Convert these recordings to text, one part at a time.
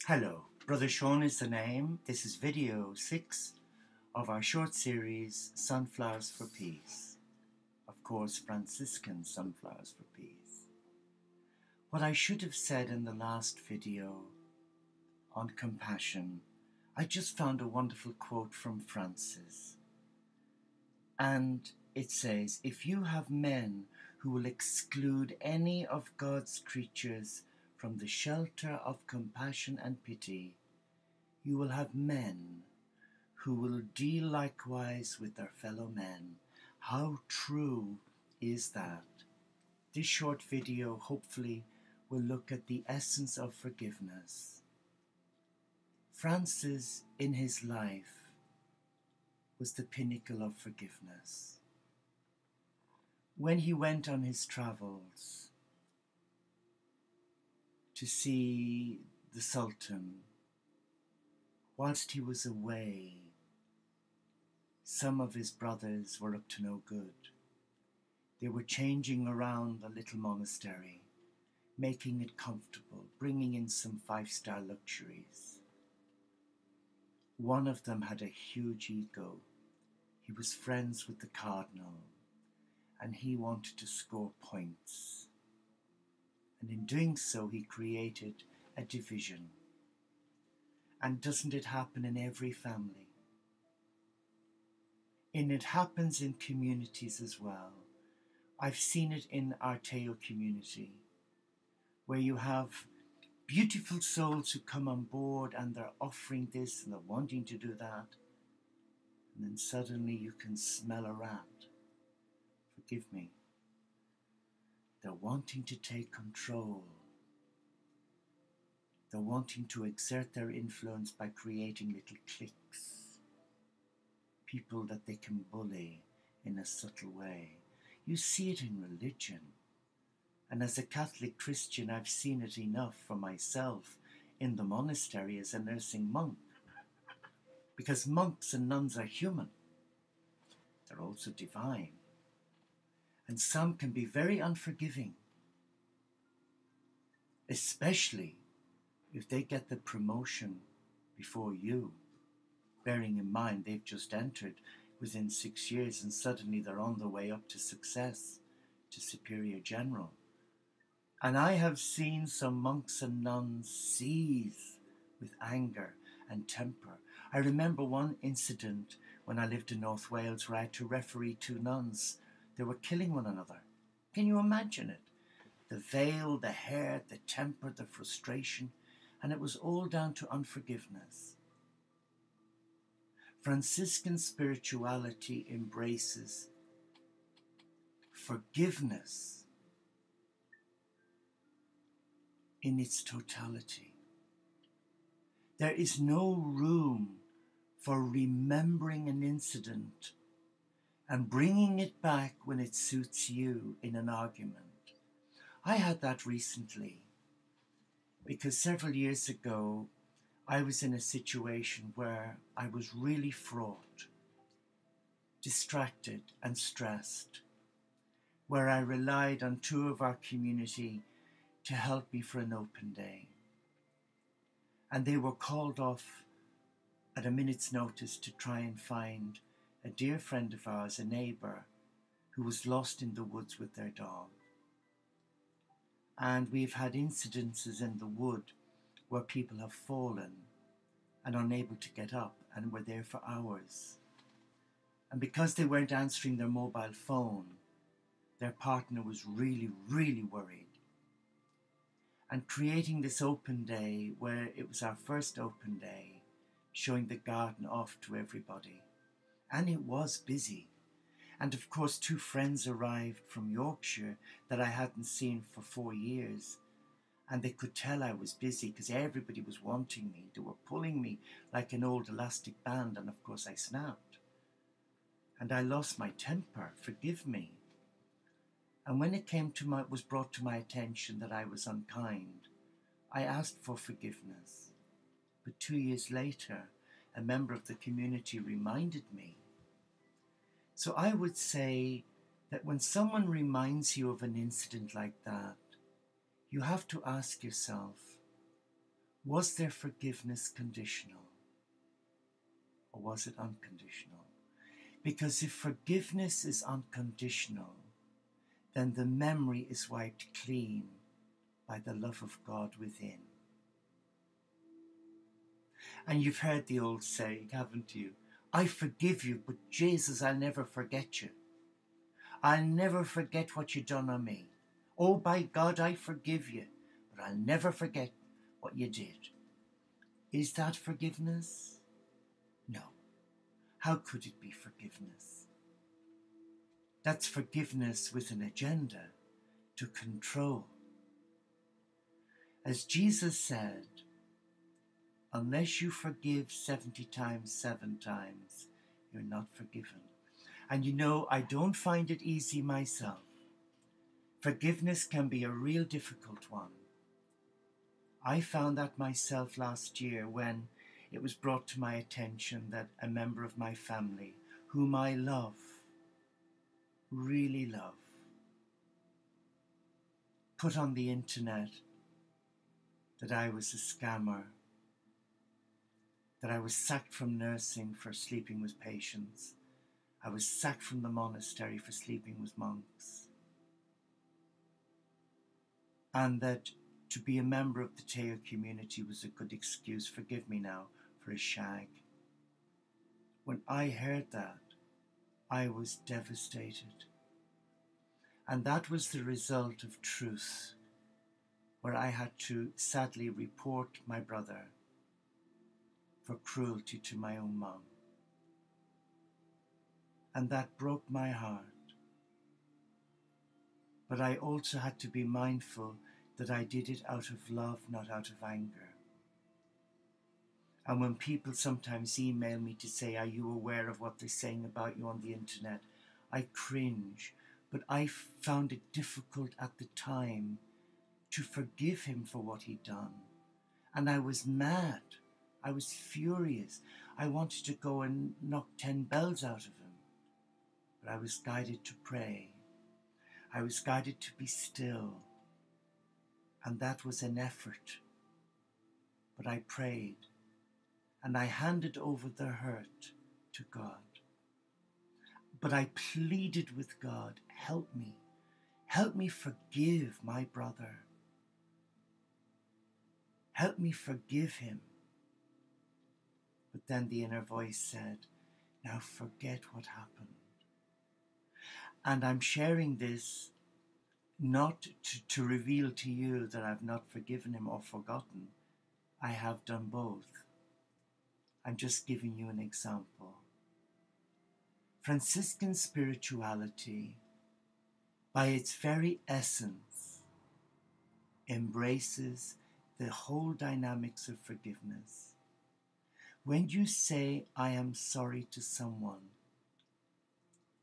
Hello, Brother Sean is the name. This is video 6 of our short series, Sunflowers for Peace. Of course, Franciscan Sunflowers for Peace. What I should have said in the last video on compassion, I just found a wonderful quote from Francis. And it says, if you have men who will exclude any of God's creatures from the shelter of compassion and pity, you will have men who will deal likewise with their fellow men. How true is that? This short video hopefully will look at the essence of forgiveness. Francis, in his life, was the pinnacle of forgiveness. When he went on his travels to see the Sultan, whilst he was away, some of his brothers were up to no good. They were changing around the little monastery, making it comfortable, bringing in some 5-star luxuries. One of them had a huge ego. He was friends with the cardinal, and he wanted to score points. And in doing so, he created a division. And doesn't it happen in every family? And it happens in communities as well. I've seen it in our Teo community, where you have beautiful souls who come on board and they're offering this and they're wanting to do that. And then suddenly you can smell a rat. Forgive me. They're wanting to take control. They're wanting to exert their influence by creating little cliques. People that they can bully in a subtle way. You see it in religion. And as a Catholic Christian, I've seen it enough for myself in the monastery as a nursing monk. Because monks and nuns are human. They're also divine. And some can be very unforgiving, especially if they get the promotion before you, bearing in mind they've just entered within 6 years and suddenly they're on the way up to success, to superior general. And I have seen some monks and nuns seethe with anger and temper. I remember one incident when I lived in North Wales where I had to referee 2 nuns. They were killing one another. Can you imagine it? The veil, the hair, the temper, the frustration, and it was all down to unforgiveness. Franciscan spirituality embraces forgiveness in its totality. There is no room for remembering an incident and bringing it back when it suits you in an argument. I had that recently because several years ago I was in a situation where I was really fraught, distracted and stressed, where I relied on 2 of our community to help me for an open day. And they were called off at a minute's notice to try and find a dear friend of ours, a neighbour, who was lost in the woods with their dog. And we've had incidences in the wood where people have fallen and unable to get up and were there for hours. And because they weren't answering their mobile phone, their partner was really, really worried. And creating this open day, where it was our first open day, showing the garden off to everybody. And it was busy. And of course 2 friends arrived from Yorkshire that I hadn't seen for 4 years. And they could tell I was busy because everybody was wanting me. They were pulling me like an old elastic band, and of course I snapped. And I lost my temper, forgive me. And when it was brought to my attention that I was unkind, I asked for forgiveness. But 2 years later, a member of the community reminded me. So I would say that when someone reminds you of an incident like that, you have to ask yourself, Was their forgiveness conditional, or was it unconditional? Because if forgiveness is unconditional, then the memory is wiped clean by the love of God within. And you've heard the old saying, haven't you? I forgive you, but Jesus, I'll never forget you. I'll never forget what you done on me. Oh, by God, I forgive you, but I'll never forget what you did. Is that forgiveness? No. How could it be forgiveness? That's forgiveness with an agenda to control. As Jesus said, unless you forgive 70 times, 7 times, you're not forgiven. And you know, I don't find it easy myself. Forgiveness can be a real difficult one. I found that myself last year when it was brought to my attention that a member of my family, whom I love, really love, put on the internet that I was a scammer, that I was sacked from nursing for sleeping with patients, I was sacked from the monastery for sleeping with monks, and that to be a member of the Teo community was a good excuse, forgive me now, for a shag. When I heard that, I was devastated. And that was the result of truth, where I had to sadly report my brother for cruelty to my own mum. And that broke my heart. But I also had to be mindful that I did it out of love, not out of anger. And when people sometimes email me to say, are you aware of what they're saying about you on the internet? I cringe, but I found it difficult at the time to forgive him for what he'd done. And I was mad. I was furious. I wanted to go and knock 10 bells out of him. But I was guided to pray. I was guided to be still. And that was an effort. But I prayed. And I handed over the hurt to God. But I pleaded with God, help me. Help me forgive my brother. Help me forgive him. But then the inner voice said, now forget what happened. And I'm sharing this not to reveal to you that I've not forgiven him or forgotten. I have done both. I'm just giving you an example. Franciscan spirituality, by its very essence, embraces the whole dynamics of forgiveness. When you say, I am sorry to someone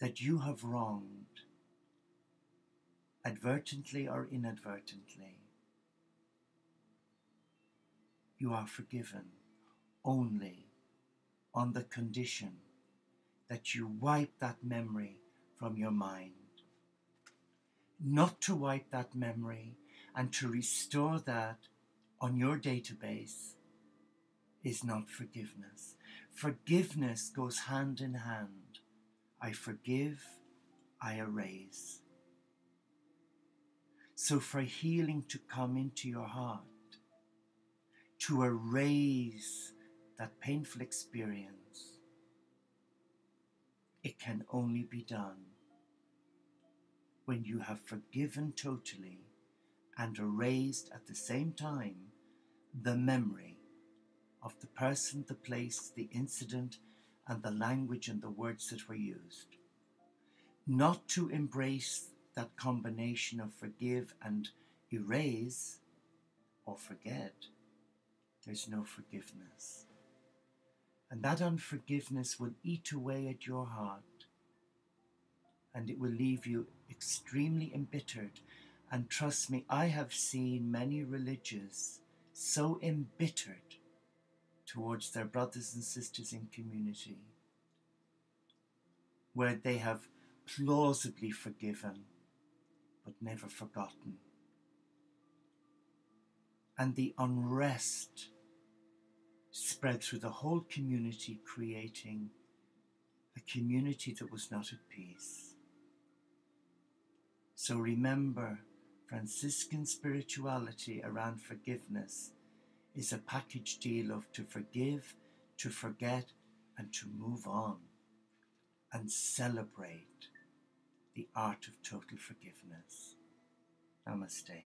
that you have wronged, advertently or inadvertently, you are forgiven only on the condition that you wipe that memory from your mind. Not to wipe that memory and to restore that on your database is not forgiveness. Forgiveness goes hand in hand. I forgive, I erase. So for healing to come into your heart, to erase that painful experience, it can only be done when you have forgiven totally and erased at the same time the memory of the person, the place, the incident, and the language and the words that were used. Not to embrace that combination of forgive and erase or forget, there's no forgiveness. And that unforgiveness will eat away at your heart, and it will leave you extremely embittered. And trust me, I have seen many religious so embittered towards their brothers and sisters in community, where they have plausibly forgiven, but never forgotten. and the unrest spread through the whole community, creating a community that was not at peace. So remember, Franciscan spirituality around forgiveness is a package deal of to forgive, to forget, and to move on, and celebrate the art of total forgiveness. Namaste.